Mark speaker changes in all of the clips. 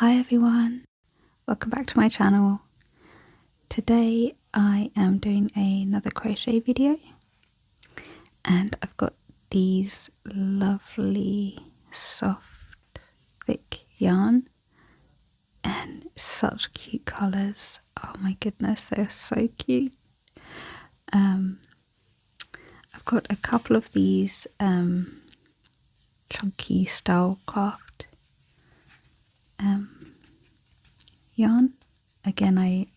Speaker 1: Hi everyone, welcome back to my channel. Today I am doing another crochet video and I've got these lovely soft thick yarn and such cute colours. Oh my goodness, they're so cute. I've got a couple of these chunky style craft yarn. Again, I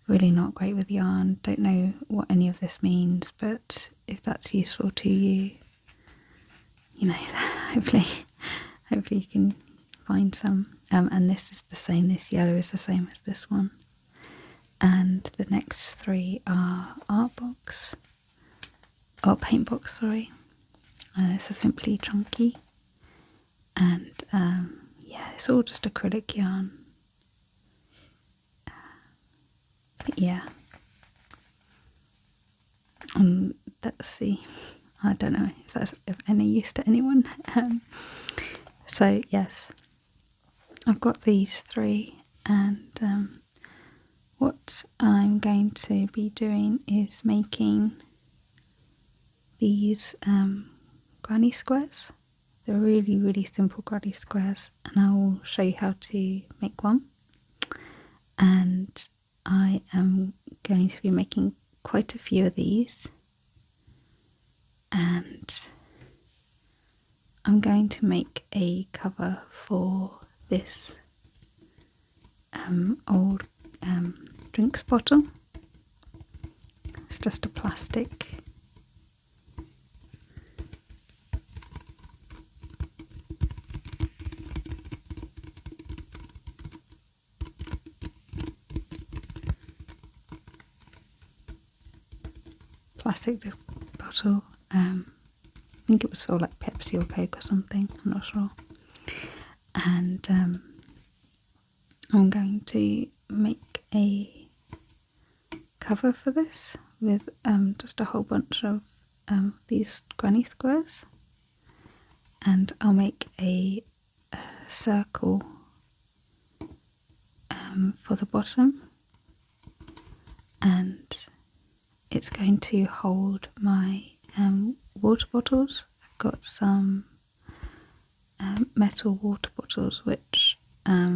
Speaker 1: really not great with yarn, don't know what any of this means, but if that's useful to you, you know, hopefully you can find some. And this is the same, this yellow is the same as this one. And the next three are paint box, sorry. This is simply chunky. And yeah, it's all just acrylic yarn. But yeah. Let's see. I don't know if that's of any use to anyone. So yes, I've got these three, and what I'm going to be doing is making these granny squares. They're really simple granny squares, and I will show you how to make one. And I am going to be making quite a few of these, and I'm going to make a cover for this old drinks bottle. It's just a plastic bottle. I think it was for like Pepsi or Coke or something, I'm not sure. And I'm going to make a cover for this with just a whole bunch of these granny squares, and I'll make a circle for the bottom, and it's going to hold my water bottles. I've got some metal water bottles which I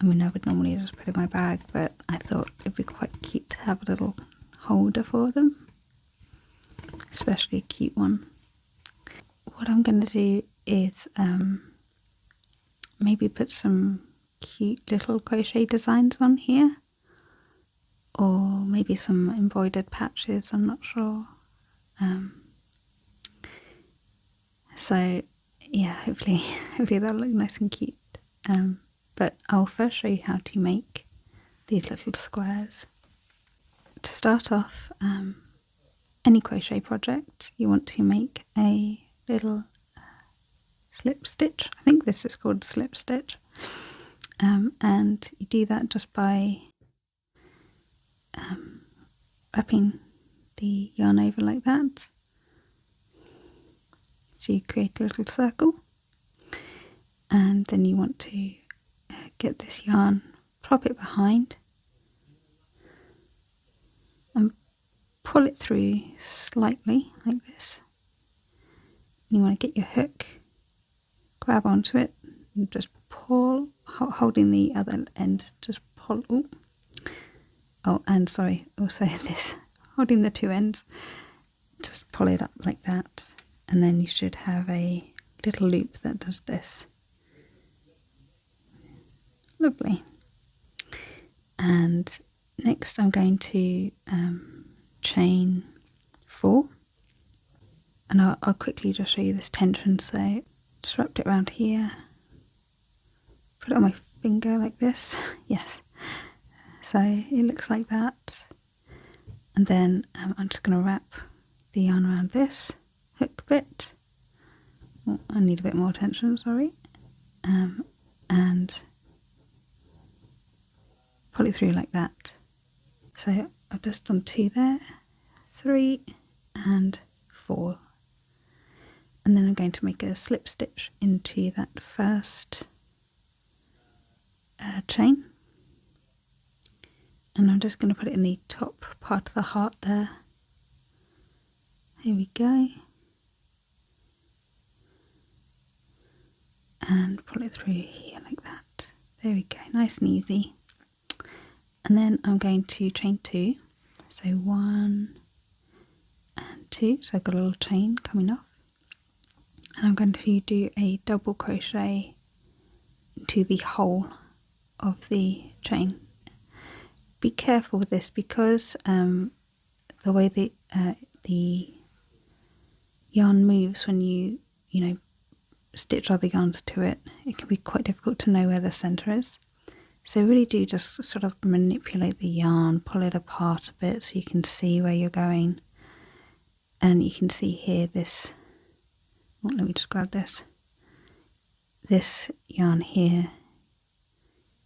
Speaker 1: mean, I would normally just put in my bag, but I thought it'd be quite cute to have a little holder for them, especially a cute one. What I'm going to do is maybe put some cute little crochet designs on here, or maybe some embroidered patches, I'm not sure. So yeah, hopefully that'll look nice and cute. But I'll first show you how to make these little squares. To start off, any crochet project, you want to make a little slip stitch. I think this is called slip stitch. And you do that just by wrapping the yarn over like that. So you create a little circle, and then you want to get this yarn, prop it behind and pull it through slightly like this. And you want to get your hook, grab onto it and just pull, holding the other end, just pull. Oh, and sorry, also this, holding the two ends, just pull it up like that, and then you should have a little loop that does this. Lovely. And next I'm going to chain 4, and I'll quickly just show you this tension. So just wrapped it around here, put it on my finger like this. Yes, so it looks like that. And then I'm just going to wrap the yarn around this hook bit. Oh, I need a bit more tension, sorry. And pull it through like that. So I've just done 2 there, 3 and 4. and then I'm going to make a slip stitch into that first chain, and I'm just going to put it in the top part of the heart there. Here we go, and pull it through here like that. There we go, nice and easy. And then I'm going to chain 2, so 1 and 2, so I've got a little chain coming off, and I'm going to do a double crochet into the hole of the chain. Be careful with this because the way the yarn moves when you stitch other yarns to it, it can be quite difficult to know where the centre is. So really do just sort of manipulate the yarn, pull it apart a bit so you can see where you're going. And you can see here this, well, let me just grab this. This yarn here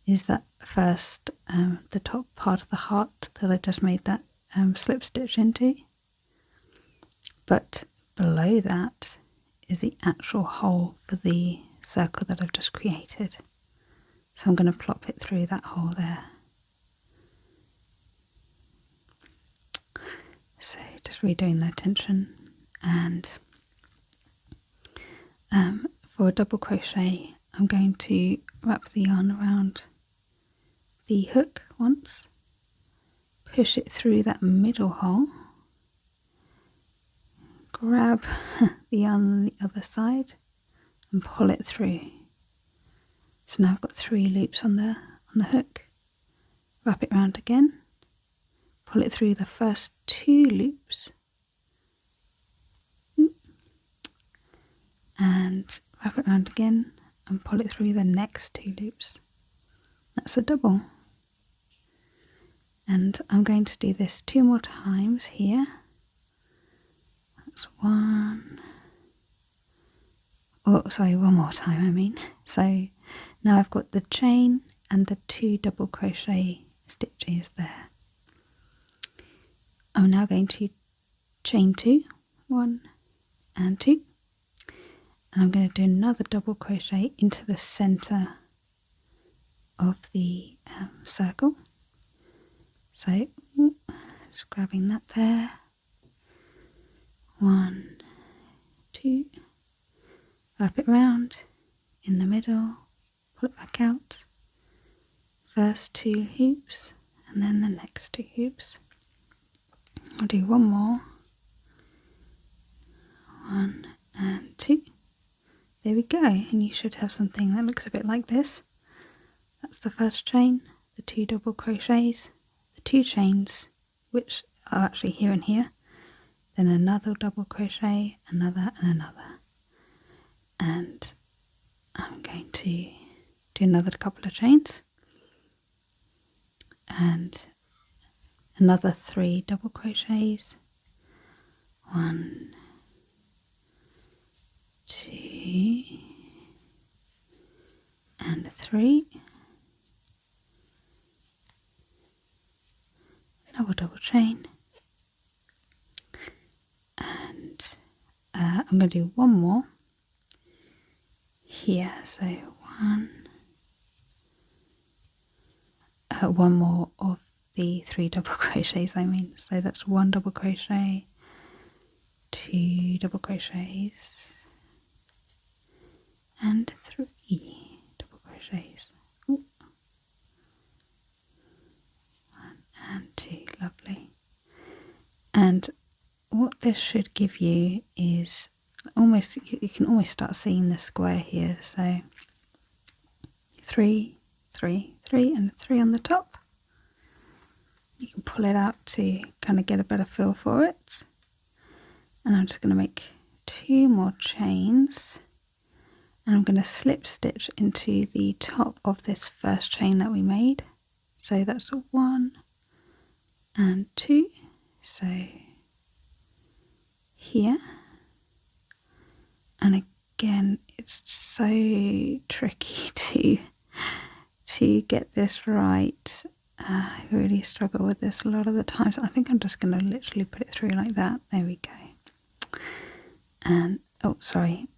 Speaker 1: is that first, the top part of the heart that I just made that slip stitch into. But below that is the actual hole for the circle that I've just created. So I'm going to plop it through that hole there. So just redoing the tension, and for a double crochet I'm going to wrap the yarn around the hook once, push it through that middle hole, grab the yarn on the other side and pull it through. So now I've got 3 loops on the hook. Wrap it round again, pull it through the first 2 loops, and wrap it round again and pull it through the next 2 loops. That's a double. And I'm going to do this 2 more times here. That's 1. Oh, sorry, 1 more time I mean. So now I've got the chain and the 2 double crochet stitches there. I'm now going to chain 2, 1 and 2, and I'm going to do another double crochet into the center of the circle. So just grabbing that there, 1, 2, wrap it round in the middle, pull it back out, first 2 hoops and then the next 2 hoops. I'll do 1 more, 1 and 2. There we go, and you should have something that looks a bit like this. That's the first chain, the 2 double crochets, the 2 chains, which are actually here and here, then another double crochet, another and another. And I'm going to do another couple of chains and another 3 double crochets, 1, 2 and 3, double chain, and I'm going to do 1 more here, so 1 more of the 3 double crochets I mean, so that's 1 double crochet, 2 double crochets and 3 double crochets. Ooh. 1 and 2, lovely. And what this should give you is almost, you can almost start seeing the square here, so 3, 3, 3 and 3 on the top. You can pull it out to kind of get a better feel for it. And I'm just going to make 2 more chains, and I'm going to slip stitch into the top of this first chain that we made. So that's 1 and 2, so here. And again, it's so tricky to get this right. I really struggle with this a lot of the times. I think I'm just going to literally put it through like that. There we go. And oh sorry,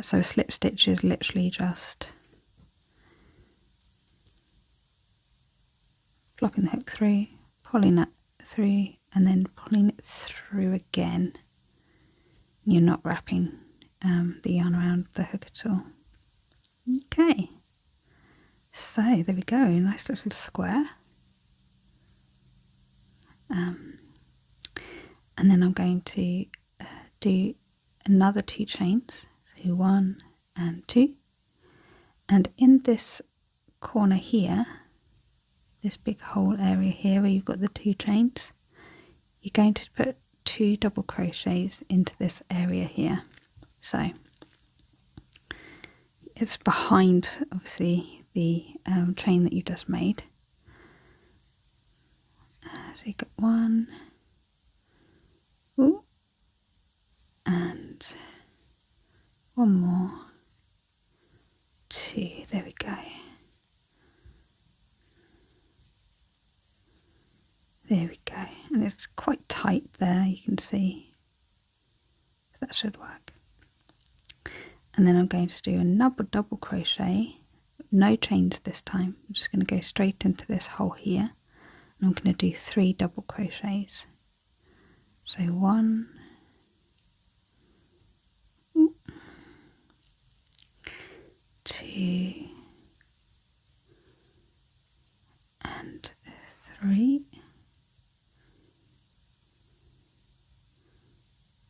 Speaker 1: so a slip stitch is literally just flopping the hook through, pulling that through, and then pulling it through again. You're not wrapping the yarn around the hook at all. Okay, so there we go, nice little square. And then I'm going to do another 2 chains, so 1 and 2, and in this corner here, this big hole area here where you've got the 2 chains, you're going to put 2 double crochets into this area here. So it's behind obviously the chain that you just made. So you've got 1, ooh, and 1 more, 2, there we go. There we go, and it's quite tight there, you can see. That should work. And then I'm going to do another double crochet, no chains this time. I'm just going to go straight into this hole here, and I'm going to do 3 double crochets. So 1, 2, and 3,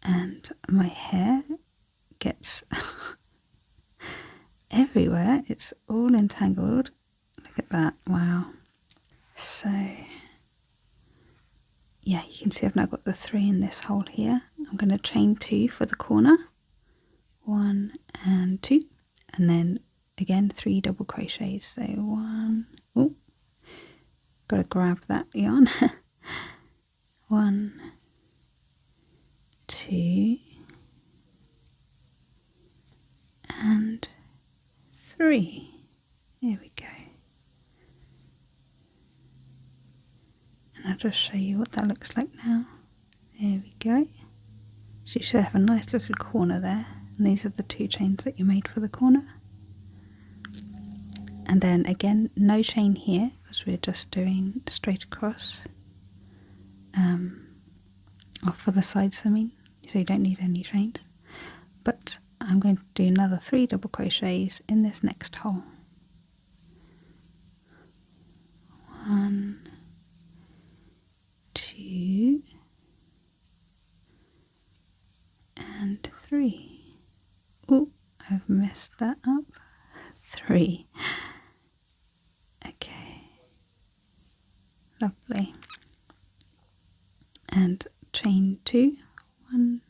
Speaker 1: and my hair gets everywhere, it's all entangled. Look at that, wow. So yeah, you can see I've now got the 3 in this hole here. I'm going to chain 2 for the corner, 1 and 2, and then again 3 double crochets. So 1, oh, got to grab that yarn. 1, 2, and 3. There we go. And I'll just show you what that looks like now. There we go. So you should have a nice little corner there, and these are the 2 chains that you made for the corner. And then again, no chain here because we're just doing straight across, or for the sides I mean, so you don't need any chains. But I'm going to do another 3 double crochets in this next hole. 1, 2, and 3. Oh, I've messed that up. 3. Okay, lovely. And chain 2, 1,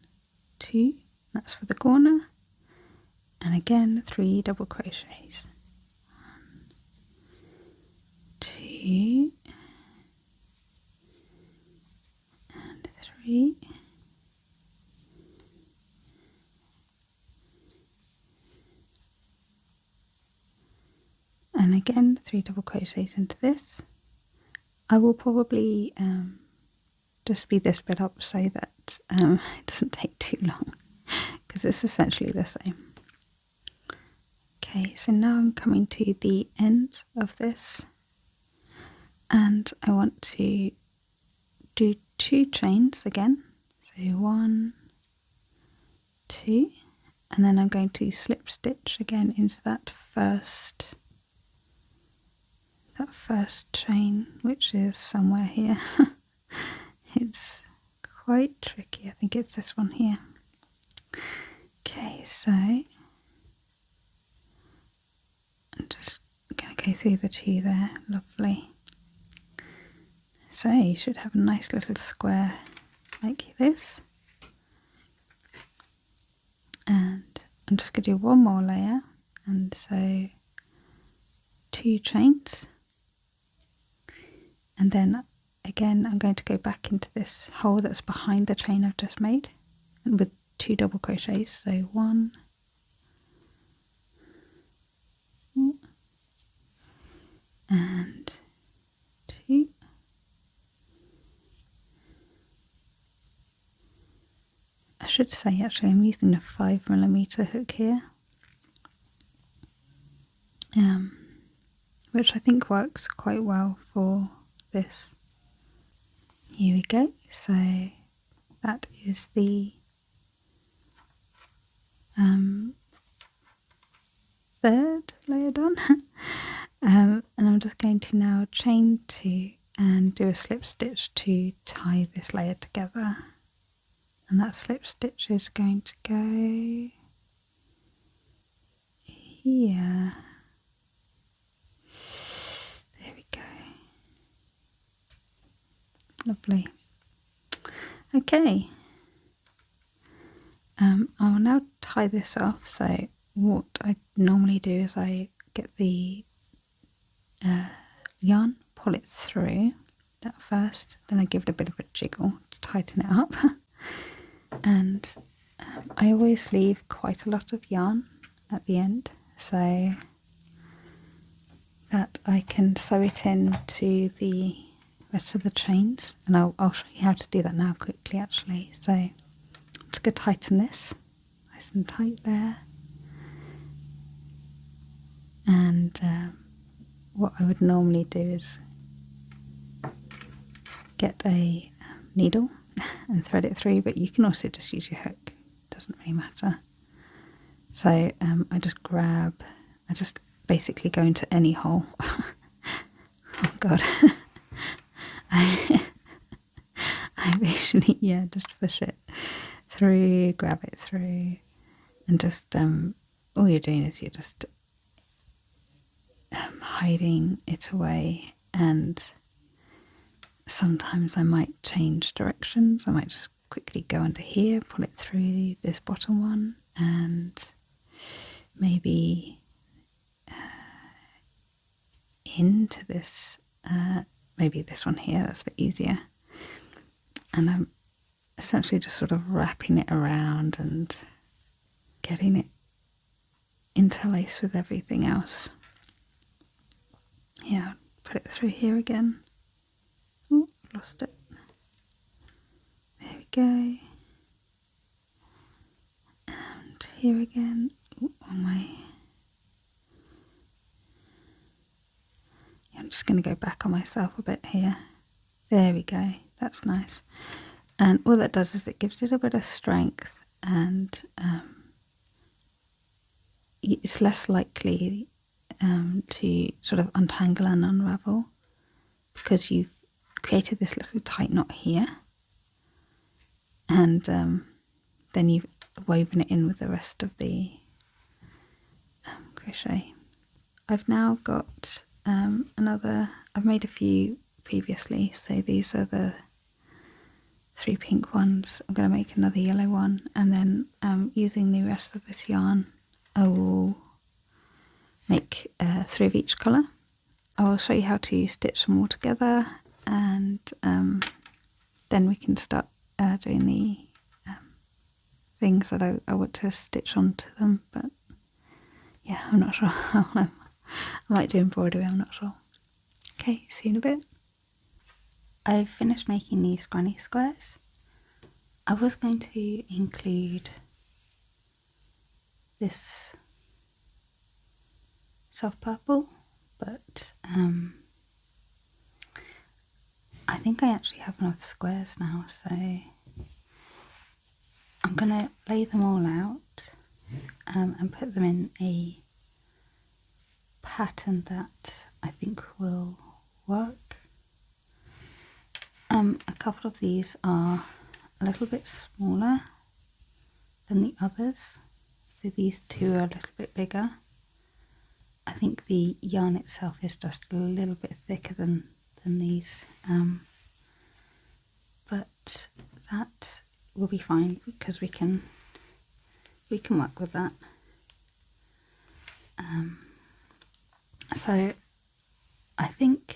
Speaker 1: 2, that's for the corner, and again 3 double crochets. 1, 2, and 3. And again 3 double crochets into this. I will probably just speed this bit up so that it doesn't take too long, because it's essentially the same. Okay, so now I'm coming to the end of this, and I want to do 2 chains again. So 1, 2, and then I'm going to slip stitch again into that first chain, which is somewhere here. It's quite tricky. I think it's this one here. Okay, so I'm just going to go through the 2 there. Lovely. So you should have a nice little square like this. And I'm just going to do 1 more layer, and so 2 chains. And then again I'm going to go back into this hole that's behind the chain I've just made, and with 2 double crochets. So 1, and 2, should say actually I'm using a 5mm hook here, which I think works quite well for this. Here we go, so that is the third layer done. And I'm just going to now chain 2 and do a slip stitch to tie this layer together. And that slip stitch is going to go here. There we go. Lovely. Okay. I will now tie this off. So what I normally do is I get the yarn, pull it through that first, then I give it a bit of a jiggle to tighten it up. And I always leave quite a lot of yarn at the end so that I can sew it in to the rest of the chains, and I'll show you how to do that now quickly actually. So I'm just going to tighten this nice and tight there, and what I would normally do is get a needle and thread it through, but you can also just use your hook, it doesn't really matter. So I just basically go into any hole. Oh god. I basically, yeah, just push it through, grab it through, and just all you're doing is you're just hiding it away. And sometimes I might change directions. I might just quickly go under here, pull it through this bottom one, and maybe into this, maybe this one here, that's a bit easier. And I'm essentially just sort of wrapping it around and getting it interlaced with everything else. Yeah, put it through here again. Oh, lost it. There we go. And here again. Ooh, on my... I'm just going to go back on myself a bit here. There we go. That's nice. And all that does is it gives it a bit of strength, and it's less likely to sort of untangle and unravel because you've created this little tight knot here, and then you've woven it in with the rest of the crochet. I've now got I've made a few previously, so these are the 3 pink ones. I'm going to make another yellow one, and then using the rest of this yarn I will make 3 of each colour. I will show you how to stitch them all together, and then we can start doing the things that I want to stitch onto them. But yeah, I'm not sure how I might do embroidery, I'm not sure. Okay, see you in a bit. I've finished making these granny squares. I was going to include this soft purple, but I think I actually have enough squares now, so I'm going to lay them all out and put them in a pattern that I think will work. A couple of these are a little bit smaller than the others, so these 2 are a little bit bigger. I think the yarn itself is just a little bit thicker than these, but that will be fine because we can work with that. So I think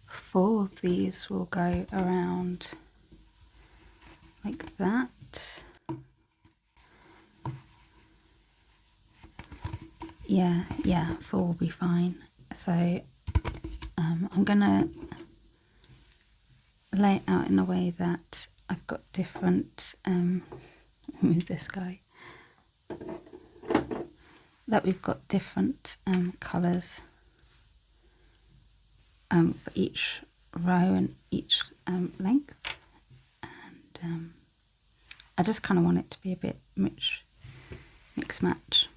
Speaker 1: 4 of these will go around like that. Yeah, 4 will be fine. So I'm gonna lay it out in a way that I've got different, move this guy, that we've got different colours for each row and each length, and I just kind of want it to be a bit mix match,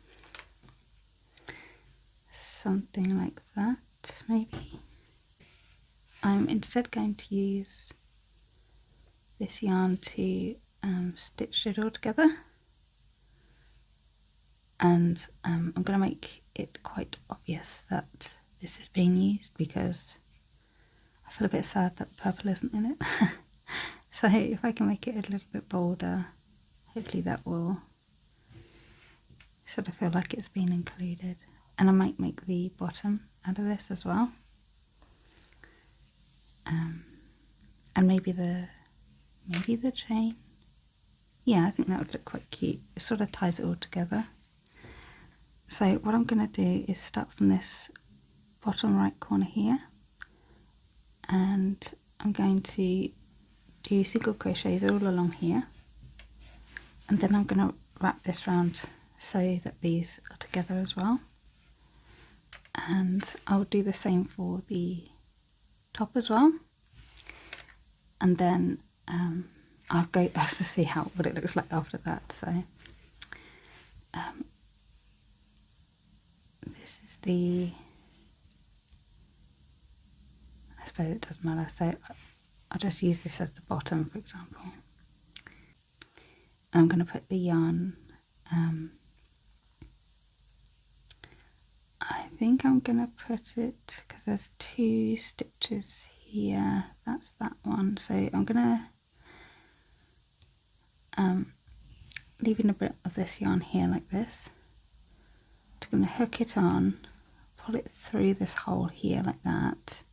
Speaker 1: something like that maybe. I'm instead going to use this yarn to stitch it all together, and I'm going to make it quite obvious that this is being used because I feel a bit sad that purple isn't in it. So if I can make it a little bit bolder, hopefully that will sort of feel like it's been included. And I might make the bottom out of this as well, and maybe the chain. Yeah, I think that would look quite cute. It sort of ties it all together. So what I'm going to do is start from this bottom right corner here, and I'm going to do single crochets all along here, and then I'm going to wrap this round so that these are together as well, and I'll do the same for the top as well, and then I'll go to see what it looks like after that. So this is the, I suppose it doesn't matter, so I'll just use this as the bottom, for example. I'm going to put the yarn, I think I'm going to put it, because there's 2 stitches here, that's that one, so I'm going to leaving a bit of this yarn here like this. I'm going to hook it on, pull it through this hole here like that,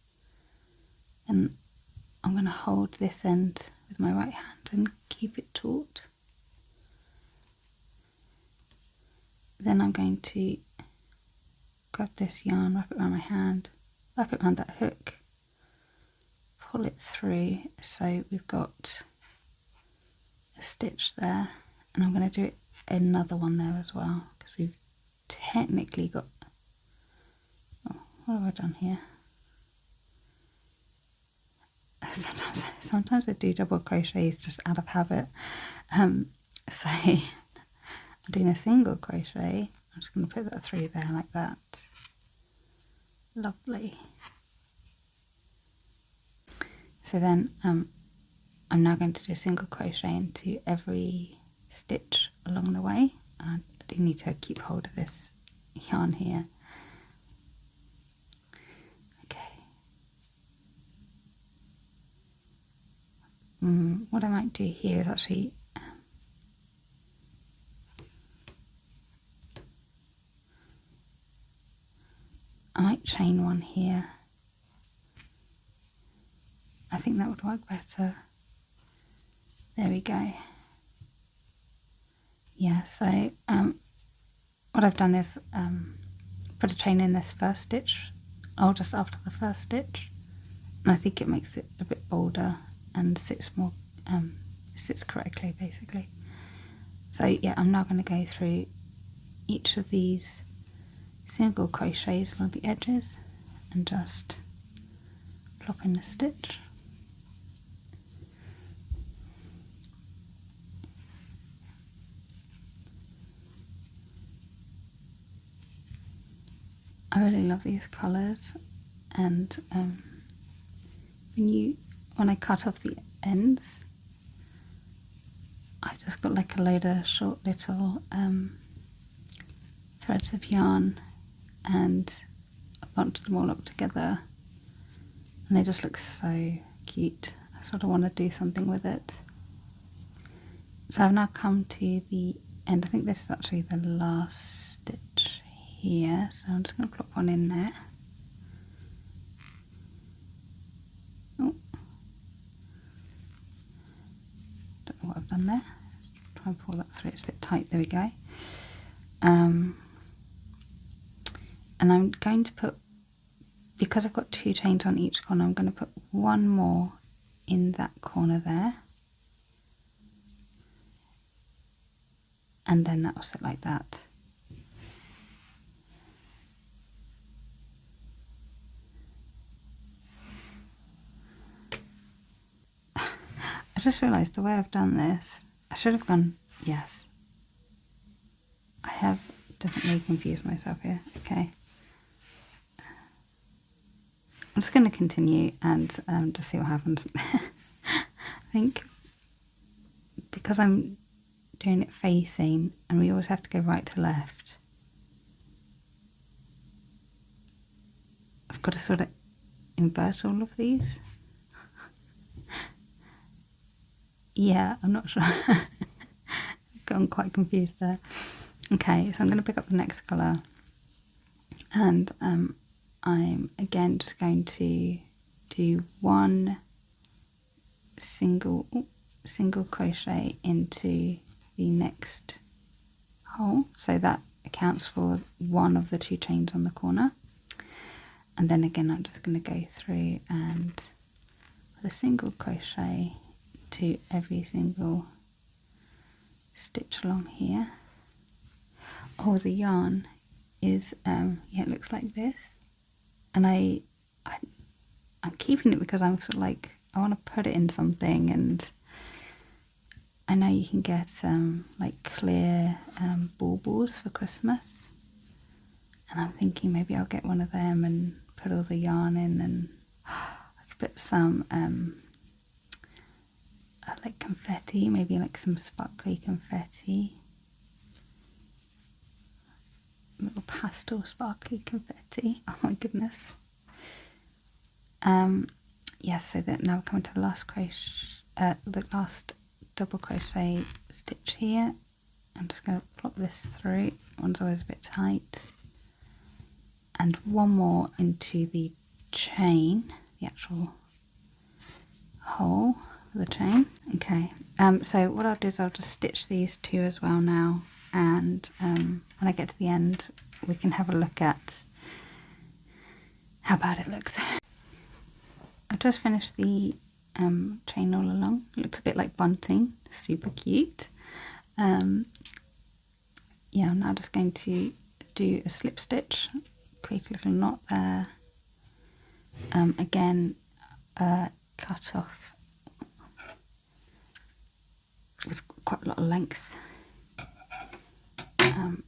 Speaker 1: and I'm going to hold this end with my right hand and keep it taut. Then I'm going to grab this yarn, wrap it around my hand, wrap it around that hook, pull it through so we've got a stitch there, and I'm going to do another one there as well, because we've technically got, oh, what have I done here? Sometimes I do double crochets just out of habit, so I'm doing a single crochet. I'm just going to put that through there like that. Lovely. So then I'm now going to do a single crochet into every stitch along the way, and I do need to keep hold of this yarn here. What I might do here is actually I might chain one here. I think that would work better. There we go. Yeah, so what I've done is put a chain in this first stitch, or just after the first stitch, and I think it makes it a bit bolder and sits more, sits correctly basically. So yeah, I'm now going to go through each of these single crochets along the edges and just plop in a stitch. I really love these colours, and when I cut off the ends, I've just got like a load of short little threads of yarn and a bunch of them all up together, and they just look so cute. I sort of want to do something with it. So I've now come to the end. I think this is actually the last stitch here, so I'm just going to plop one in there. Oh, don't know what I've done there. Try and pull that through, it's a bit tight. There we go. And I'm going to put, because I've got 2 chains on each corner, I'm going to put one more in that corner there, and then that will sit like that. I just realised the way I've done this, I should have gone, yes. I have definitely confused myself here. Okay. I'm just going to continue and just see what happens. I think because I'm doing it facing and we always have to go right to left, I've got to sort of invert all of these. Yeah, I'm not sure. I've gotten quite confused there. Okay, so I'm going to pick up the next colour, and I'm again just going to do one single crochet into the next hole, so that accounts for one of the 2 chains on the corner. And then again I'm just going to go through and put a single crochet to every single stitch along here. Oh, the yarn is yeah, it looks like this, and I'm keeping it because I'm sort of like, I want to put it in something, and I know you can get like clear baubles for Christmas, and I'm thinking maybe I'll get one of them and put all the yarn in, and I could put some like confetti, maybe like some sparkly confetti, little pastel sparkly confetti. Oh my goodness. Yes, so that now we're coming to the last the last double crochet stitch here. I'm just going to plop this through. One's always a bit tight, and one more into the chain, the actual hole for the chain. Okay, so what I'll do is I'll just stitch these 2 as well now, and when I get to the end we can have a look at how bad it looks. I've just finished the chain all along. It looks a bit like bunting, super cute. Yeah, I'm now just going to do a slip stitch, create a little knot there. Again, cut off with quite a lot of length,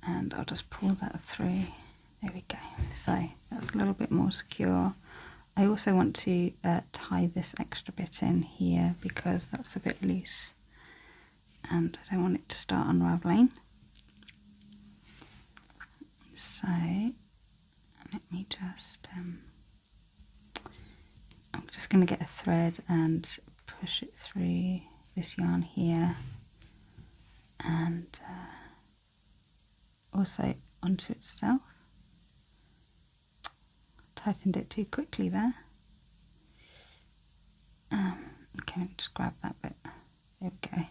Speaker 1: and I'll just pull that through. There we go. So that's a little bit more secure. I also want to tie this extra bit in here because that's a bit loose and I don't want it to start unraveling. So let me just, I'm just going to get a thread and push it through this yarn here, and also onto itself. Tightened it too quickly there. Okay, let me just grab that bit. There we go.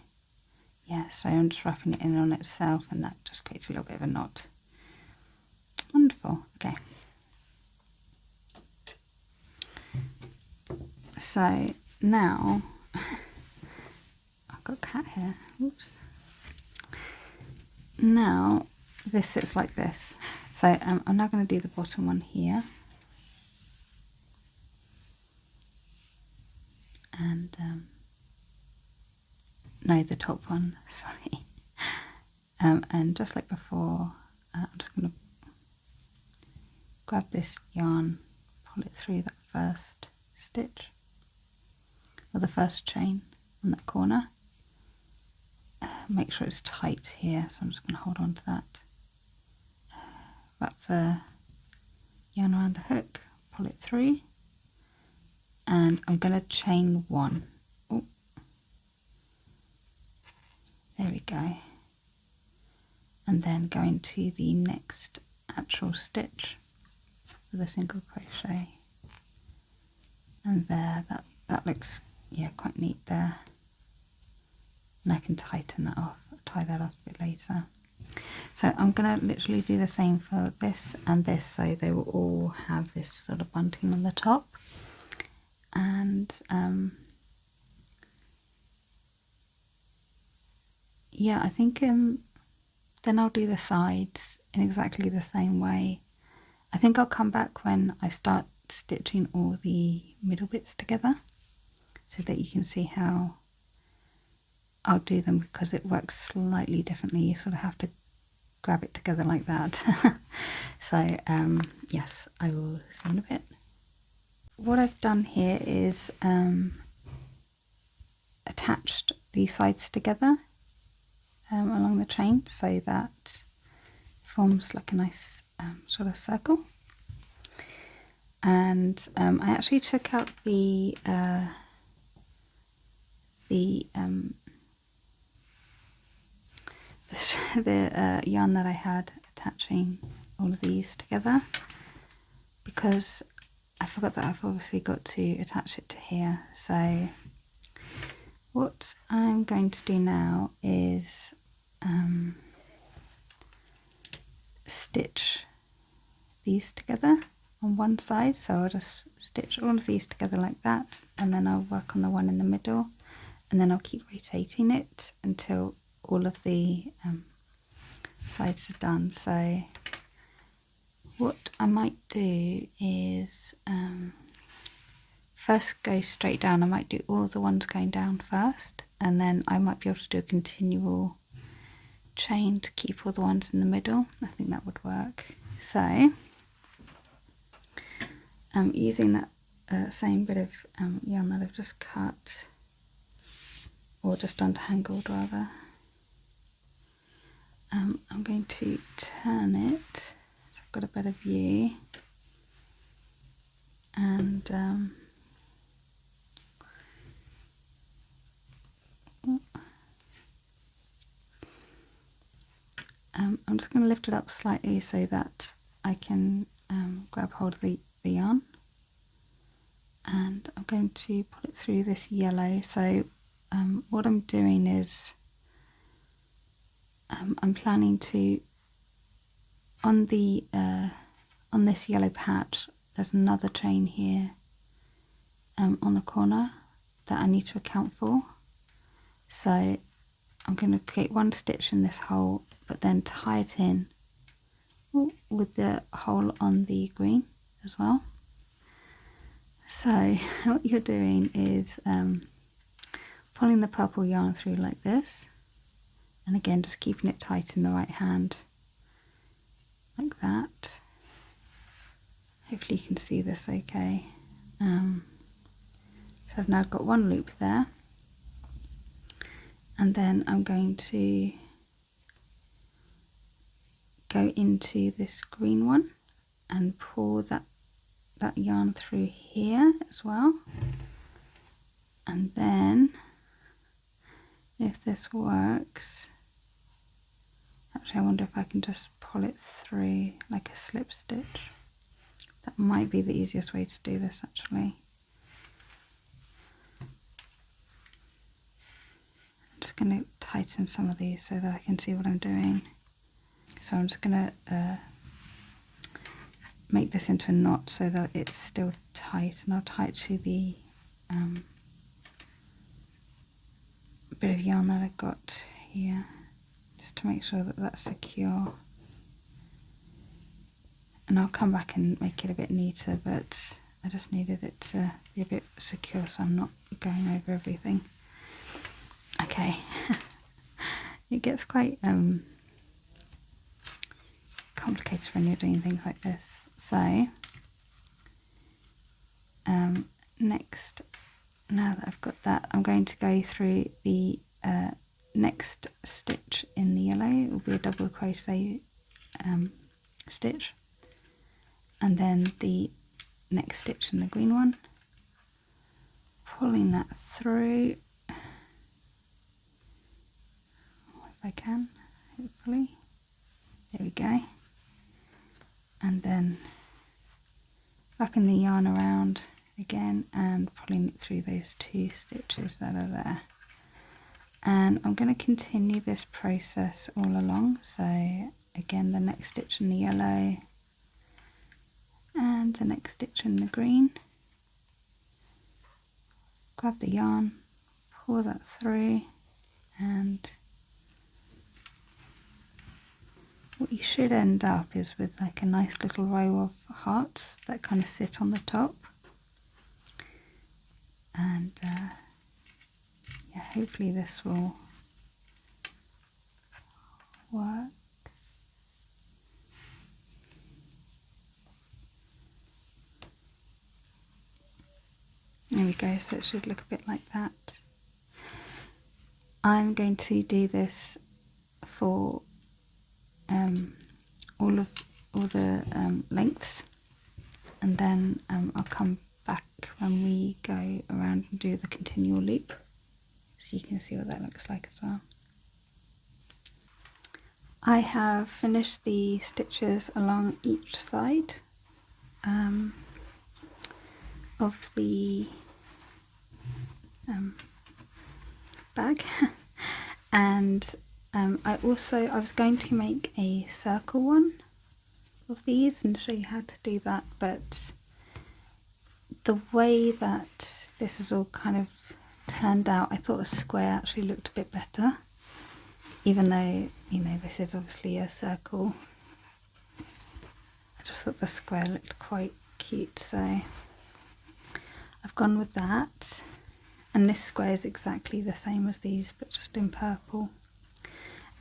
Speaker 1: Yeah, so I'm just roughing it in on itself, and that just creates a little bit of a knot. Wonderful. Okay. So now I've got cat hair. Oops. Now this sits like this. So I'm now going to do the bottom one here. And no, the top one, sorry. And just like before, I'm just going to grab this yarn, pull it through that first stitch, or the first chain on that corner. Make sure it's tight here, so I'm just going to hold on to that. Wrap the yarn around the hook, pull it through, and I'm going to chain 1. Oh, there we go. And then go into the next actual stitch with a single crochet. And there, that looks, yeah, quite neat there. And I can tighten that off, tie that off a bit later. So I'm going to literally do the same for this and this, so they will all have this sort of bunting on the top. And yeah, I think then I'll do the sides in exactly the same way. I think I'll come back when I start stitching all the middle bits together so that you can see how I'll do them, because it works slightly differently. You sort of have to grab it together like that. So yes, I will see in a bit. What I've done here is attached the sides together along the chain so that it forms like a nice sort of circle. And I actually took out the yarn that I had attaching all of these together, because I forgot that I've obviously got to attach it to here. So what I'm going to do now is stitch these together on one side. So I'll just stitch all of these together like that, and then I'll work on the one in the middle, and then I'll keep rotating it until all of the sides are done. So what I might do is first go straight down. I might do all the ones going down first, and then I might be able to do a continual chain to keep all the ones in the middle. I think that would work. So using that same bit of yarn that I've just cut, or just untangled rather, I'm going to turn it so I've got a better view, and I'm just going to lift it up slightly so that I can grab hold of the yarn, and I'm going to pull it through this yellow. So what I'm doing is I'm planning to, on this yellow patch, there's another chain here on the corner that I need to account for. So I'm going to create one stitch in this hole, but then tie it in with the hole on the green as well. So what you're doing is pulling the purple yarn through like this, and again just keeping it tight in the right hand like that. Hopefully you can see this okay. So I've now got one loop there, and then I'm going to go into this green one and pull that yarn through here as well. And then if this works, actually I wonder if I can just pull it through like a slip stitch. That might be the easiest way to do this actually. I'm just going to tighten some of these so that I can see what I'm doing. So I'm just going to make this into a knot so that it's still tight, and I'll tie it to the bit of yarn that I've got here, just to make sure that that's secure. And I'll come back and make it a bit neater, but I just needed it to be a bit secure so I'm not going over everything. Okay, it gets quite complicated when you're doing things like this. So next, now that I've got that, I'm going to go through the next stitch in the yellow. It will be a double crochet stitch, and then the next stitch in the green one, pulling that through if I can, hopefully. There we go. And then wrapping the yarn around again and pulling it through those two stitches that are there. And I'm going to continue this process all along. So again, the next stitch in the yellow and the next stitch in the green. Grab the yarn, pull that through, and what you should end up is with like a nice little row of hearts that kind of sit on the top. And yeah, hopefully this will work. There we go, so it should look a bit like that. I'm going to do this for all the lengths, and then I'll come back when we go around and do the continual loop, so you can see what that looks like as well. I have finished the stitches along each side of the bag and I was going to make a circle one of these and show you how to do that, but the way that this is all kind of turned out, I thought a square actually looked a bit better, even though, you know, this is obviously a circle. I just thought the square looked quite cute, so I've gone with that. And this square is exactly the same as these, but just in purple.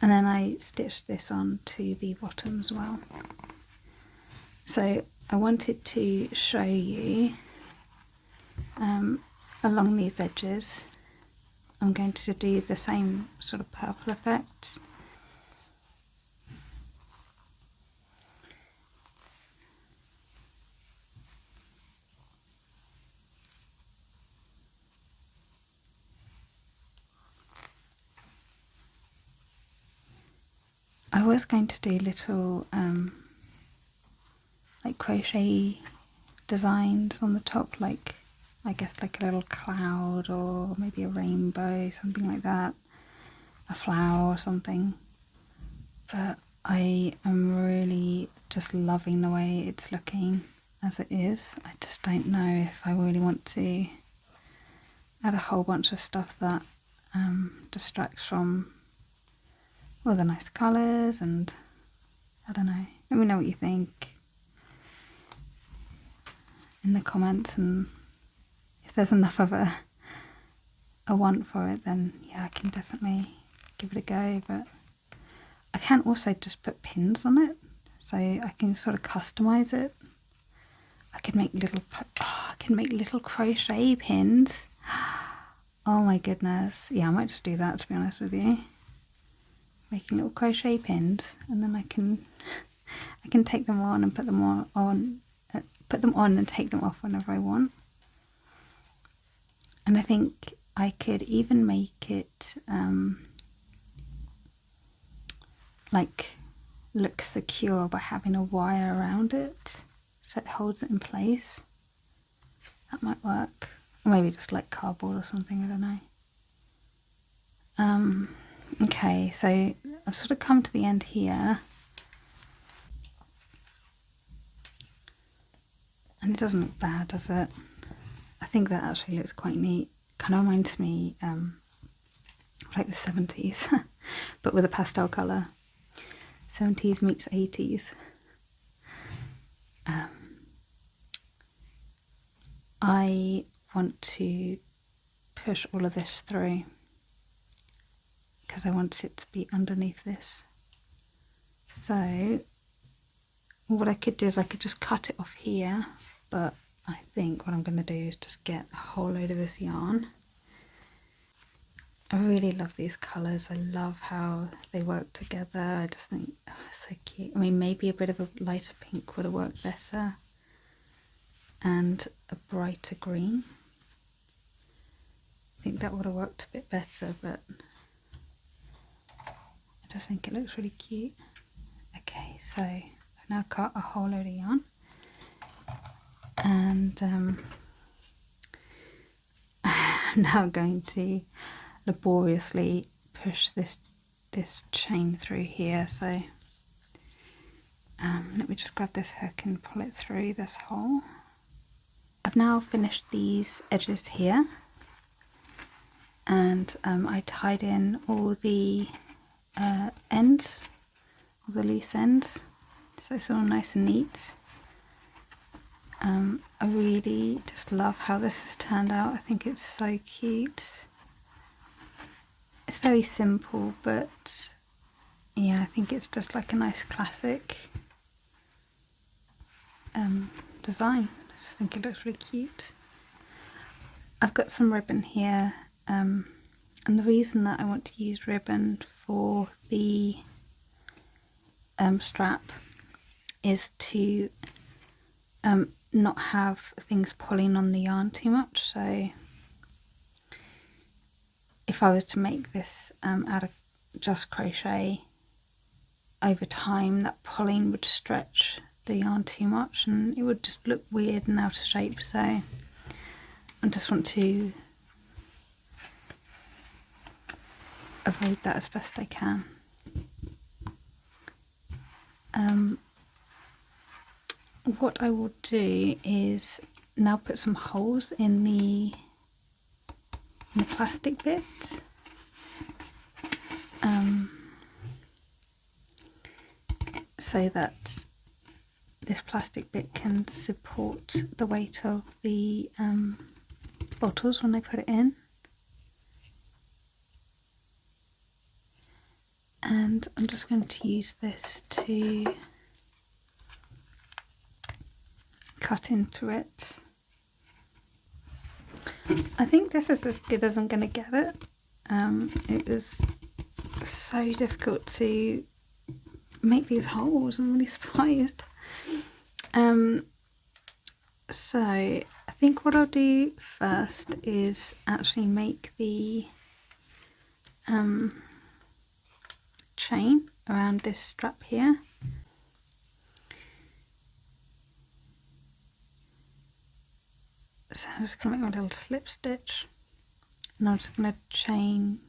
Speaker 1: And then I stitched this on to the bottom as well. So I wanted to show you along these edges, I'm going to do the same sort of purple effect. I was going to do little like crochet designs on the top, like I guess like a little cloud or maybe a rainbow, something like that, a flower or something, but I am really just loving the way it's looking as it is. I just don't know if I really want to add a whole bunch of stuff that distracts from all the nice colours, and I don't know, let me know what you think in the comments, and if there's enough of a want for it, then yeah, I can definitely give it a go. But I can also just put pins on it, so I can sort of customize it. I can make little crochet pins. Oh my goodness, yeah, I might just do that, to be honest with you, making little crochet pins, and then I can take them on and put them on and take them off whenever I want. And I think I could even make it like look secure by having a wire around it so it holds it in place. That might work. Or maybe just like cardboard or something, I don't know. Okay, so I've sort of come to the end here. And it doesn't look bad, does it? I think that actually looks quite neat. Kind of reminds me of like the 70s, but with a pastel colour. 70s meets 80s. I want to push all of this through because I want it to be underneath this. So what I could do is I could just cut it off here, but I think what I'm going to do is just get a whole load of this yarn. I really love these colours. I love how they work together. I just think, oh, it's so cute. I mean, maybe a bit of a lighter pink would have worked better, and a brighter green. I think that would have worked a bit better, but I just think it looks really cute. Okay, so I've now cut a whole load of yarn, and I'm now going to laboriously push this chain through here. So let me just grab this hook and pull it through this hole. I've now finished these edges here, and I tied in all the ends all the loose ends, so it's all nice and neat. I really just love how this has turned out. I think it's so cute. It's very simple, but yeah, I think it's just like a nice classic design. I just think it looks really cute. I've got some ribbon here, and the reason that I want to use ribbon for the strap is to not have things pulling on the yarn too much. So if I was to make this out of just crochet, over time that pulling would stretch the yarn too much and it would just look weird and out of shape. So I just want to avoid that as best I can. What I will do is now put some holes in the plastic bits. So that this plastic bit can support the weight of the bottles when I put it in. And I'm just going to use this to cut into it. I think this is as good as I'm going to get it. It was so difficult to make these holes. I'm really surprised. So I think what I'll do first is actually make the chain around this strap here. So I'm just going to make my little slip stitch, and I'm just going to chain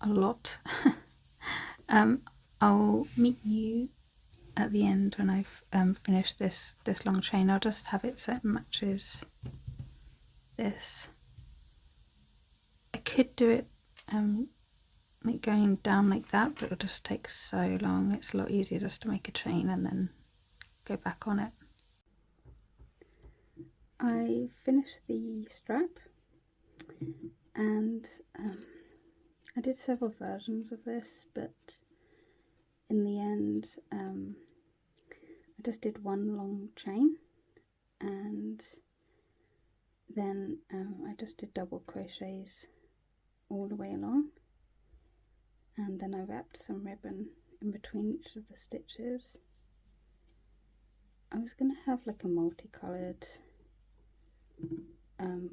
Speaker 1: a lot. I'll meet you at the end when I've finished this long chain. I'll just have it so it matches this. I could do it like going down like that, but it'll just take so long. It's a lot easier just to make a chain and then go back on it. I finished the strap, and I did several versions of this, but in the end I just did one long chain, and then I just did double crochets all the way along, and then I wrapped some ribbon in between each of the stitches. I was going to have like a multicoloured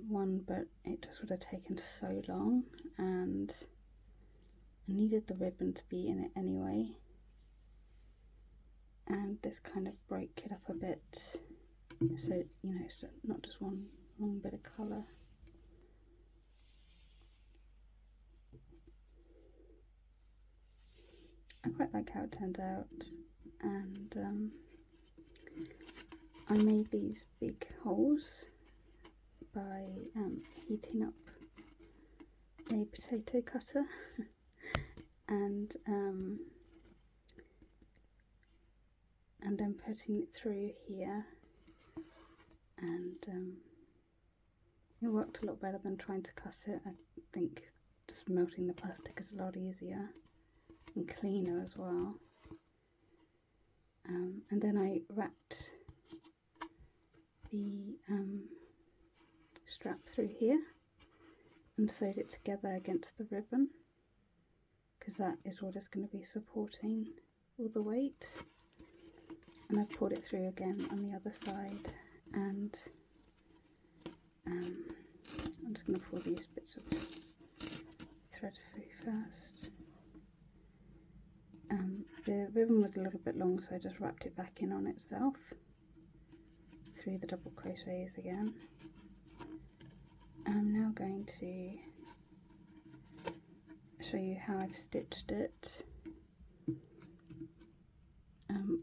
Speaker 1: one, but it just would have taken so long, and I needed the ribbon to be in it anyway, and this kind of broke it up a bit, so you know it's not just one long bit of colour. I quite like how it turned out, and I made these big holes by heating up a potato cutter and then putting it through here, and it worked a lot better than trying to cut it. I think just melting the plastic is a lot easier and cleaner as well. And then I wrapped the strap through here and sewed it together against the ribbon, because that is what is going to be supporting all the weight. And I pulled it through again on the other side, and I'm just going to pull these bits of thread through first. The ribbon was a little bit long, so I just wrapped it back in on itself through the double crochets again. I'm now going to show you how I've stitched it.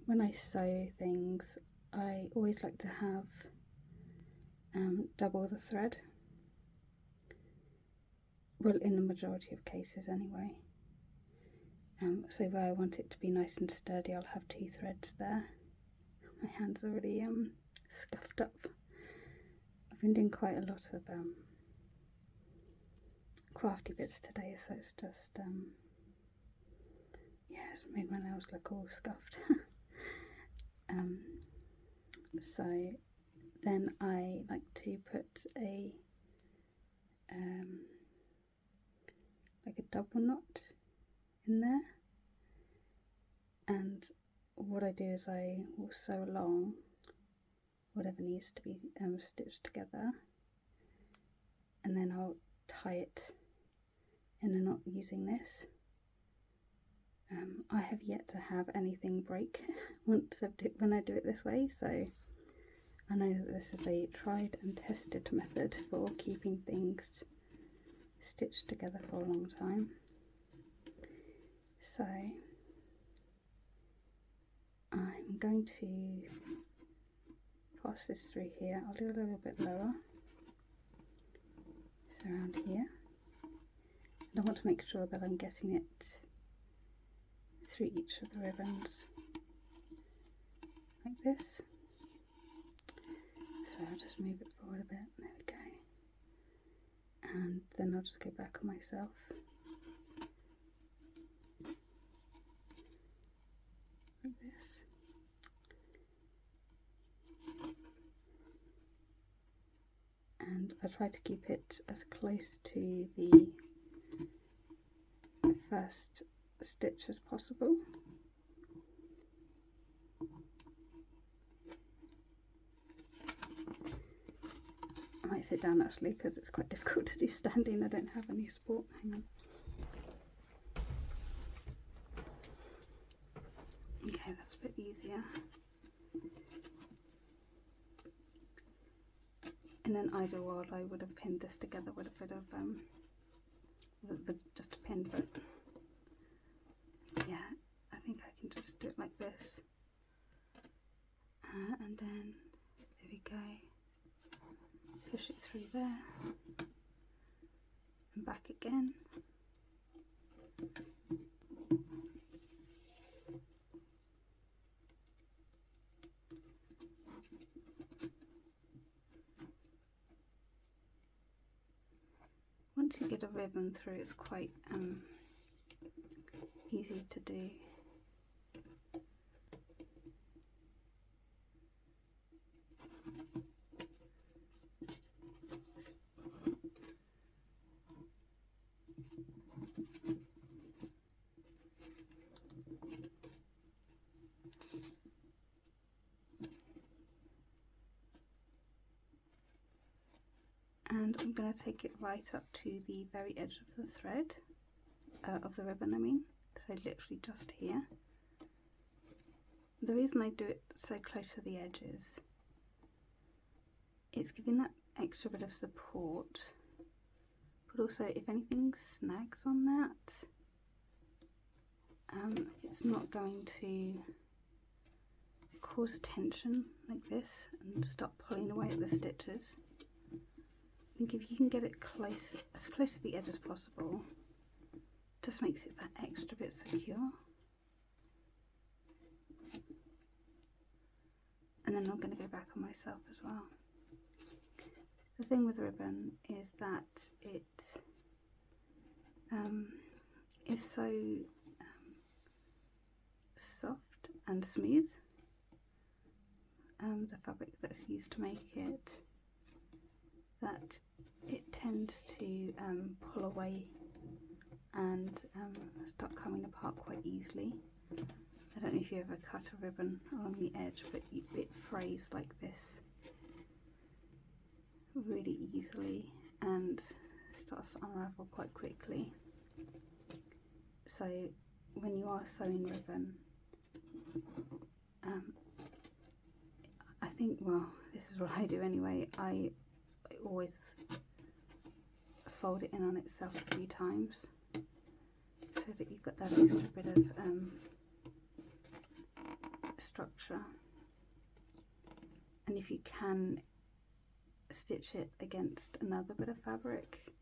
Speaker 1: When I sew things, I always like to have double the thread, well, in the majority of cases anyway, So where I want it to be nice and sturdy, I'll have 2 threads there. My hand's already scuffed up. I've been doing quite a lot of crafty bits today, so it's just yeah, it's made my nails look all scuffed. So then I like to put a like a double knot in there, and what I do is I will sew along whatever needs to be stitched together, and then I'll tie it in a knot using this. I have yet to have anything break when I do it this way, so I know that this is a tried and tested method for keeping things stitched together for a long time. So I'm going to pass this through here. I'll do a little bit lower, so around here, and I want to make sure that I'm getting it through each of the ribbons like this. So I'll just move it forward a bit, there we go, and then I'll just go back on myself. Like this. And I try to keep it as close to the first stitch as possible. I might sit down actually because it's quite difficult to do standing. I don't have any support. Hang on. Okay, that's a bit easier. In an ideal world, I would have pinned this together with a bit of with just a pin, but yeah, I think I can just do it like this, and then there we go. Push it through there and back again. Once you get a ribbon through, it's quite easy to do. And I'm going to take it right up to the very edge of the thread, of the ribbon I mean, so literally just here. The reason I do it so close to the edges, it's giving that extra bit of support, but also if anything snags on that, it's not going to cause tension like this and start pulling away at the stitches. I think if you can get it close, as close to the edge as possible, just makes it that extra bit secure. And then I'm going to go back on myself as well. The thing with ribbon is that it is so soft and smooth, the fabric that's used to make it, that it tends to pull away and start coming apart quite easily. I don't know if you ever cut a ribbon along the edge, but it frays like this really easily and starts to unravel quite quickly. So when you are sewing ribbon, I think, well, this is what I do anyway, I always fold it in on itself a few times so that you've got that extra bit of structure. And if you can stitch it against another bit of fabric,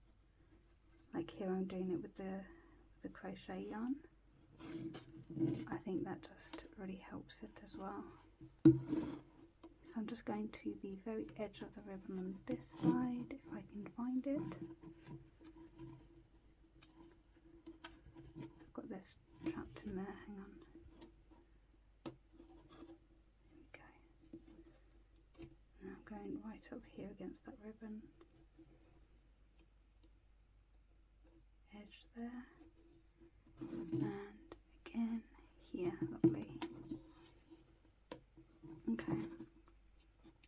Speaker 1: like here I'm doing it with the crochet yarn, I think that just really helps it as well. So I'm just going to the very edge of the ribbon on this side, if I can find it. I've got this trapped in there, hang on. There we go. And I'm going right up here against that ribbon. Edge there. And again here, lovely. Okay.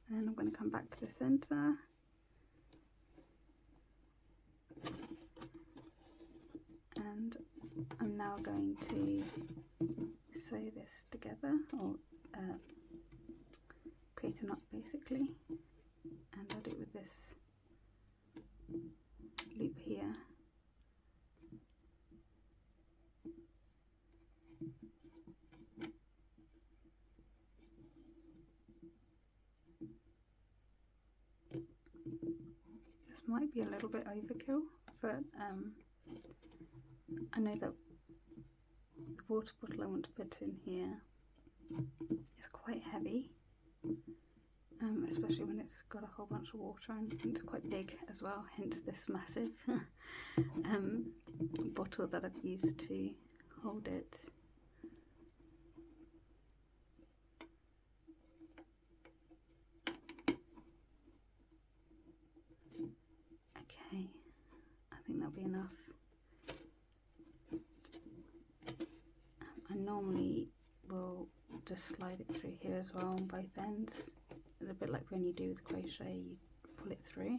Speaker 1: And then I'm going to come back to the centre. And I'm now going to sew this together, or create a knot basically, and add it with this loop here. This might be a little bit overkill, but I know that the water bottle I want to put in here is quite heavy, especially when it's got a whole bunch of water, and it's quite big as well, hence this massive bottle that I've used to hold it. Okay, I think that'll be enough. I normally will just slide it through here as well on both ends, a little bit like when you do with crochet, you pull it through.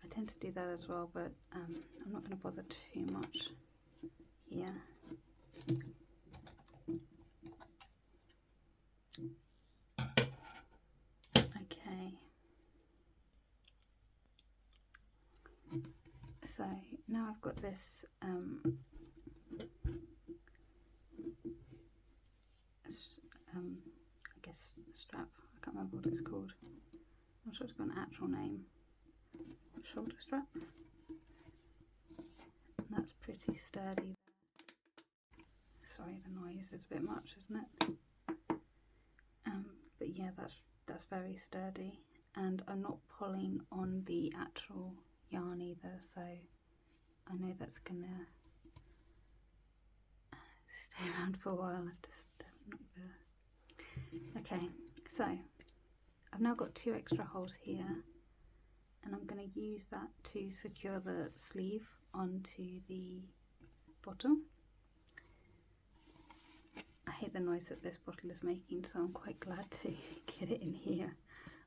Speaker 1: I tend to do that as well, but I'm not going to bother too much here. Okay, so now I've got this I guess strap, I can't remember what it's called. I'm sure it's got an actual name. Shoulder strap. And that's pretty sturdy. Sorry, the noise is a bit much, isn't it? But yeah, that's very sturdy, and I'm not pulling on the actual yarn either, so I know that's gonna stay around for a while. Okay, so I've now got 2 extra holes here, and I'm going to use that to secure the sleeve onto the bottle. I hate the noise that this bottle is making, so I'm quite glad to get it in here.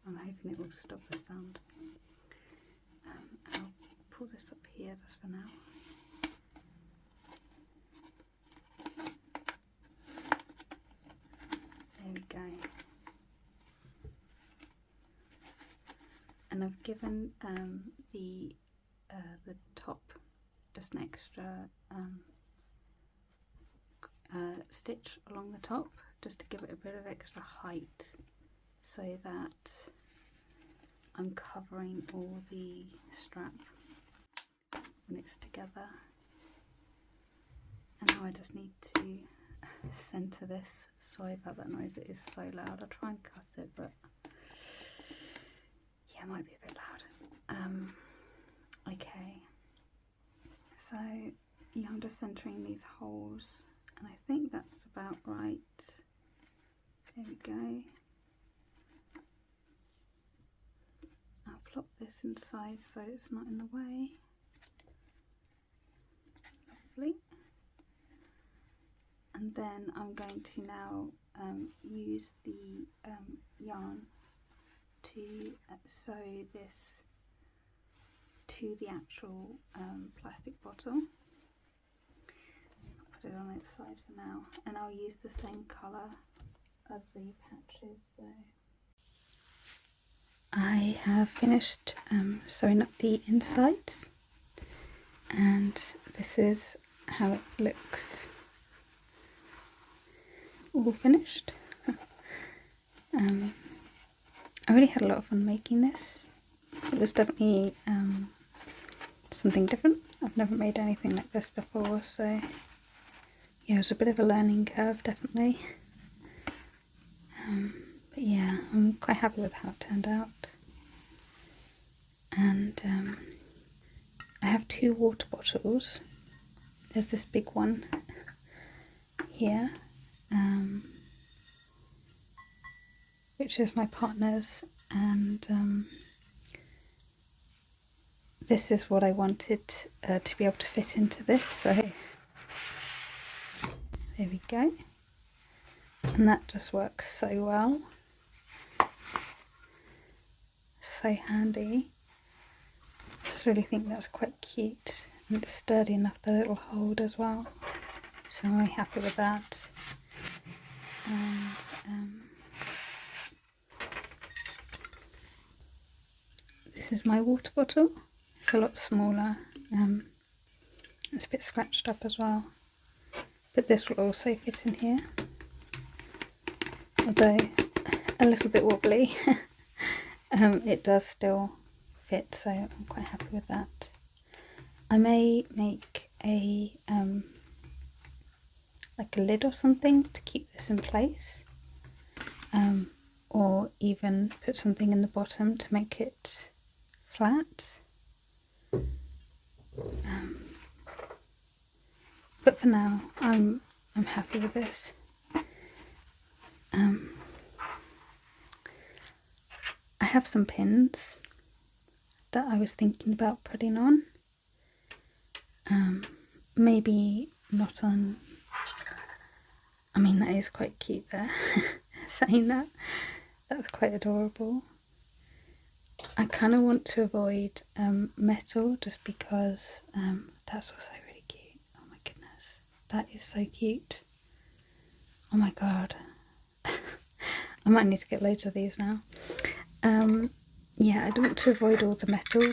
Speaker 1: I'm hoping it will stop the sound. I'll pull this up here just for now. There we go. And I've given the top just an extra stitch along the top, just to give it a bit of extra height, so that I'm covering all the strap when it's together. And now I just need to centre this. Sorry about that noise, it is so loud. I'll try and cut it, but yeah, it might be a bit loud. Okay, so yeah, I'm just centering these holes, and I think that's about right. There we go. I'll plop this inside so it's not in the way. Lovely. And then I'm going to now use the yarn to sew this to the actual plastic bottle. I'll put it on its side for now, and I'll use the same colour as the patches. So I have finished sewing up the insides, and this is how it looks all finished. I really had a lot of fun making this. It was definitely something different. I've never made anything like this before, so yeah, it was a bit of a learning curve, definitely. But yeah, I'm quite happy with how it turned out. And I have 2 water bottles. There's this big one here, which is my partner's, and this is what I wanted to be able to fit into this, so there we go. And that just works so well. So handy. I just really think that's quite cute, and it's sturdy enough that it'll hold as well. So I'm really happy with that. And this is my water bottle. It's a lot smaller. It's a bit scratched up as well. But this will also fit in here. Although a little bit wobbly. It does still fit, so I'm quite happy with that. I may make a like a lid or something to keep this in place, or even put something in the bottom to make it flat. But for now, I'm happy with this. I have some pins that I was thinking about putting on. Maybe not on. I mean, that is quite cute there. Saying that, that's quite adorable. I kind of want to avoid metal, just because that's also really cute. Oh my goodness, that is so cute. Oh my god. I might need to get loads of these now. Yeah, I want to avoid all the metal,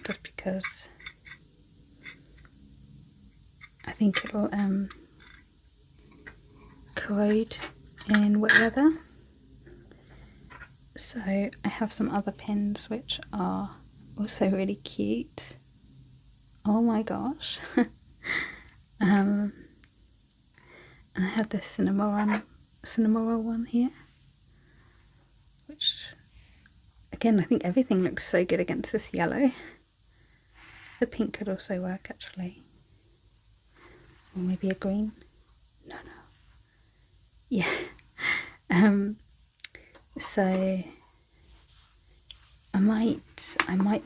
Speaker 1: just because I think it'll corrode in wet weather. So I have some other pins which are also really cute. Oh my gosh. And I have this cinnamon one here, which again, I think everything looks so good against this yellow. The pink could also work actually, or maybe a green. No, yeah. So I might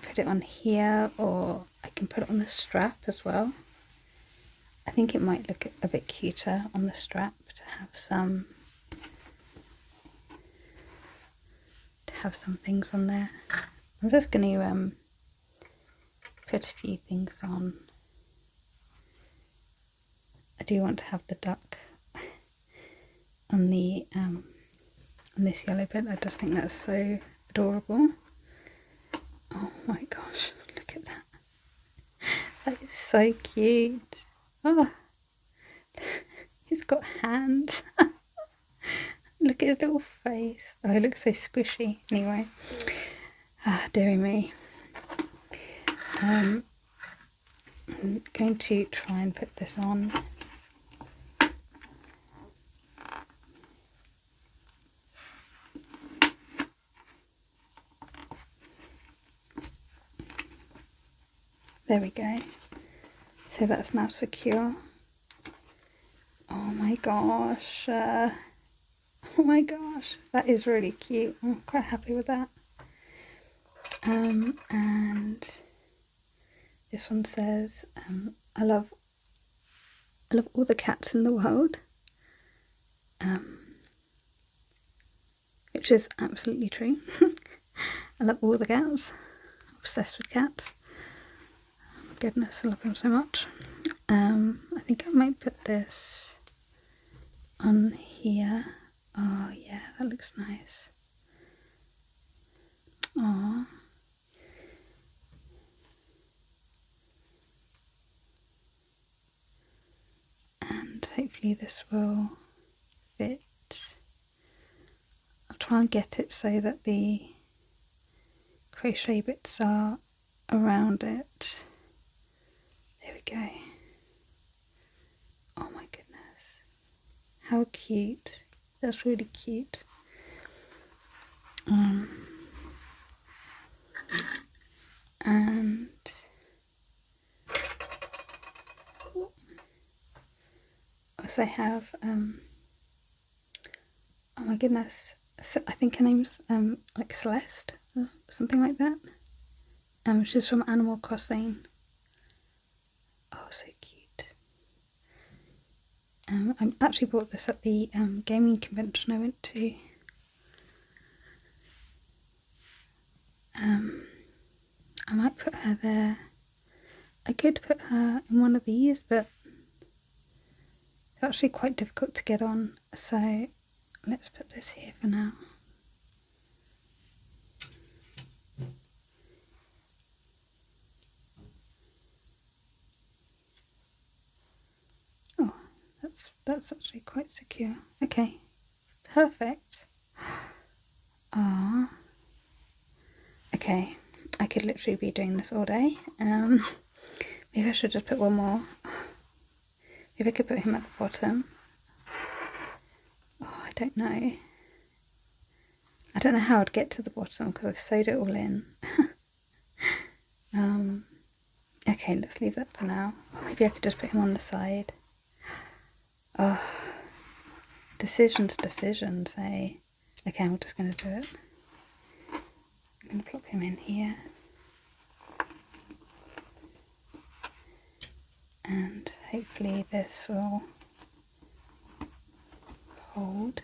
Speaker 1: put it on here, or I can put it on the strap as well. I think it might look a bit cuter on the strap to have some things on there. I'm just going to put a few things on. I do want to have the duck on the on this yellow bit. I just think that's so adorable. Oh my gosh, look at that. That is so cute. Oh, he's got hands. Look at his little face. Oh, he looks so squishy. Anyway, dearie me. I'm going to try and put this on. There we go. So that's now secure. Oh my gosh. Oh my gosh. That is really cute. I'm quite happy with that. And this one says, I love all the cats in the world. Which is absolutely true. I love all the cats. Obsessed with cats. Goodness, I love them so much. I think I might put this on here. Oh yeah, that looks nice. Aww. And hopefully this will fit. I'll try and get it so that the crochet bits are around it. There we go. Oh my goodness. How cute. That's really cute. And also I have, oh my goodness, I think her name's like Celeste or something like that. She's from Animal Crossing. Oh, so cute. I actually bought this at the gaming convention I went to. I might put her there. I could put her in one of these, but they're actually quite difficult to get on, so let's put this here for now. Oh, that's actually quite secure. Okay, perfect. Ah, okay. I could literally be doing this all day. Maybe I should just put one more. Maybe I could put him at the bottom. Oh, I don't know. I don't know how I'd get to the bottom because I've sewed it all in. Okay, let's leave that for now. Oh, maybe I could just put him on the side. Oh, decisions, eh? Okay, I'm just going to do it. I'm going to plop him in here. And hopefully this will hold.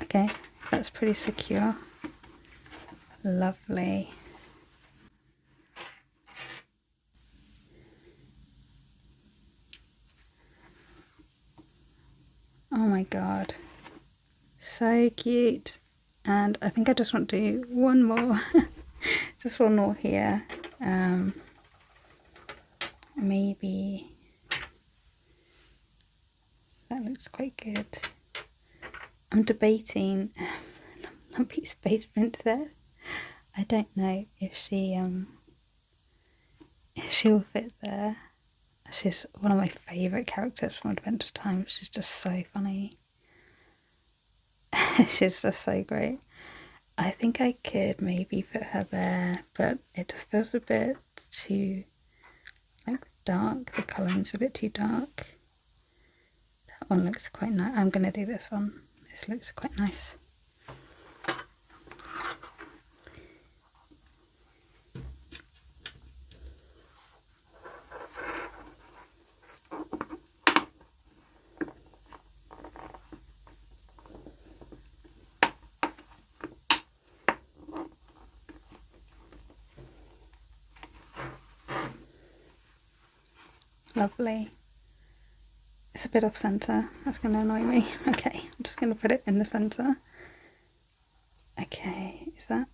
Speaker 1: Okay, that's pretty secure. Lovely. Oh my god, so cute. And I think I just want to do one more. Just one more here. Maybe that looks quite good. I'm debating Lumpy Space Princess. I don't know if she'll fit there. She's one of my favourite characters from Adventure Time. She's just so funny. She's just so great. I think I could maybe put her there, but it just feels a bit too like dark. The colouring's a bit too dark. That one looks quite nice. I'm going to do this one. This looks quite nice. Lovely. It's a bit off centre. That's going to annoy me. Okay, I'm just going to put it in the centre. Okay, is that...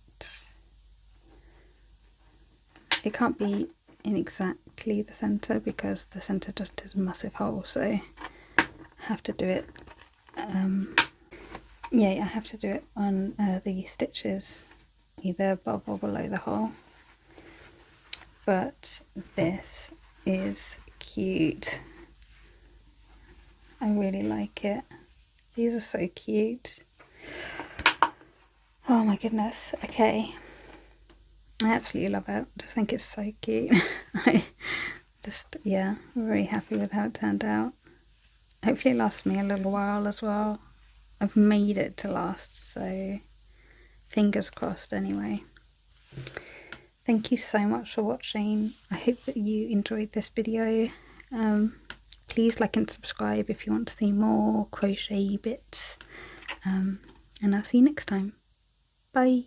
Speaker 1: It can't be in exactly the centre because the centre just is a massive hole, so I have to do it... yeah, I have to do it on the stitches, either above or below the hole. But this is cute. I really like it. These are so cute. Oh my goodness. Okay. I absolutely love it. I just think it's so cute. I just, yeah, I'm very happy with how it turned out. Hopefully it lasts me a little while as well. I've made it to last, so fingers crossed anyway. Thank you so much for watching. I hope that you enjoyed this video. Please like and subscribe if you want to see more crochet bits. And I'll see you next time. Bye.